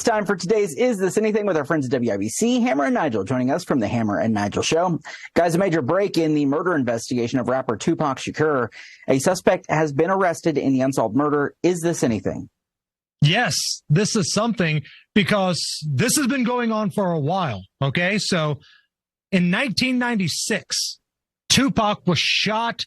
It's time for today's Is This Anything with our friends at WIBC, Hammer and Nigel, joining us from the Hammer and Nigel Show. Guys, a major break in the murder investigation of rapper Tupac Shakur. A suspect has been arrested in the unsolved murder. Is this anything? Yes, this is something because this has been going on for a while. Okay, so in 1996, Tupac was shot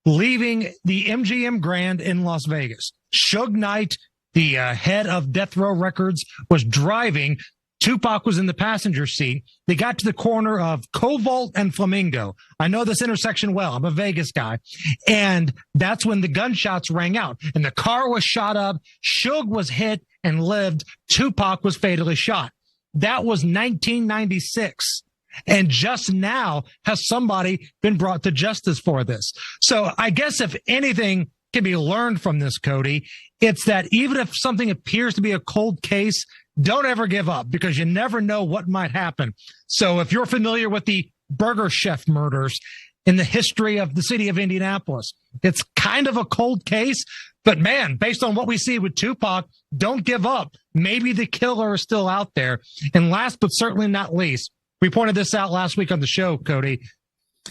leaving the MGM Grand in Las Vegas. Suge Knight, the head of Death Row Records, was driving. Tupac was in the passenger seat. They got to the corner of Cobalt and Flamingo. I know this intersection well. I'm a Vegas guy. And that's when the gunshots rang out. And the car was shot up. Suge was hit and lived. Tupac was fatally shot. That was 1996. And just now has somebody been brought to justice for this. So I guess if anything can be learned from this, Cody, it's that even if something appears to be a cold case, don't ever give up because you never know what might happen. So if you're familiar with the Burger Chef murders in the history of the city of Indianapolis, it's kind of a cold case, but man, based on what we see with Tupac, don't give up. Maybe the killer is still out there. And last but certainly not least, we pointed this out last week on the show, Cody.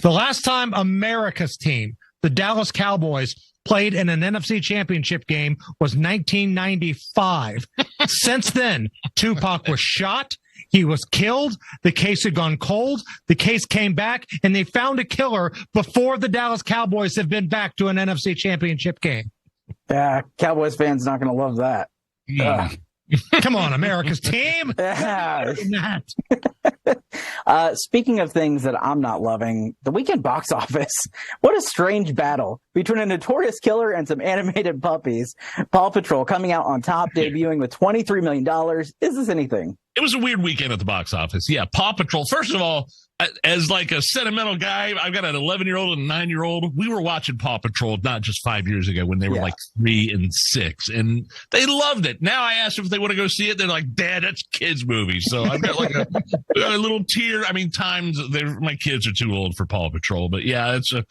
The last time America's team, the Dallas Cowboys, played in an NFC championship game was 1995. Since then, Tupac was shot. He was killed. The case had gone cold. The case came back, and they found a killer before the Dallas Cowboys have been back to an NFC championship game. Yeah, Cowboys fans not going to love that. Come on, America's team. Speaking of things that I'm not loving, the weekend box office. What a strange battle between a notorious killer and some animated puppies. Paw Patrol coming out on top, debuting with $23 million. Is this anything? It was a weird weekend at the box office. Yeah, Paw Patrol. First of all, as like a sentimental guy, I've got an 11-year-old and a 9-year-old. We were watching Paw Patrol not just 5 years ago when they were like 3 and 6, and they loved it. Now I asked them if they want to go see it. They're like, "Dad, that's kids' movie." So I've got like a little tear. I mean, my kids are too old for Paw Patrol, but yeah, it's a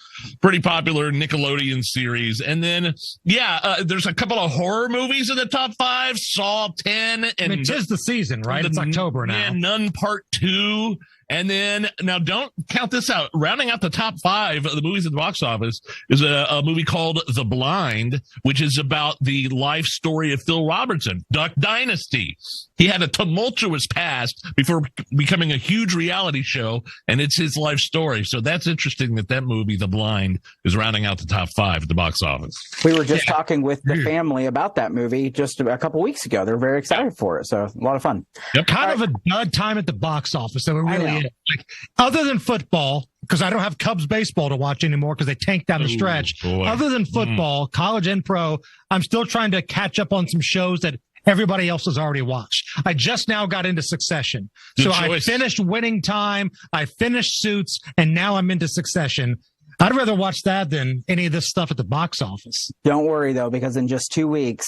pretty popular Nickelodeon series. And then there's a couple of horror movies in the top 5. Saw 10, and I mean, 'tis the season, right? It's October now. Yeah, Nun Part 2. And then, now don't count this out. Rounding out the top 5 of the movies at the box office is a movie called The Blind, which is about the life story of Phil Robertson, Duck Dynasty. He had a tumultuous past before becoming a huge reality show, and it's his life story. So that's interesting that movie, The Blind, is rounding out the top 5 at the box office. We were just talking with the family about that movie just a couple weeks ago. They're very excited for it. So a lot of fun. Yep. Kind of a dud time at the box office. So it really is. Like, other than football, because I don't have Cubs baseball to watch anymore because they tanked down the stretch. Other than football, college and pro, I'm still trying to catch up on some shows that everybody else has already watched. I just now got into Succession. So I finished Winning Time, I finished Suits, and now I'm into Succession. I'd rather watch that than any of this stuff at the box office. Don't worry, though, because in just 2 weeks,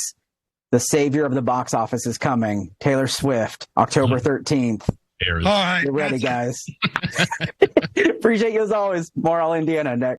the savior of the box office is coming. Taylor Swift, October 13th. All right. Get ready, guys. Appreciate you as always. More All Indiana next.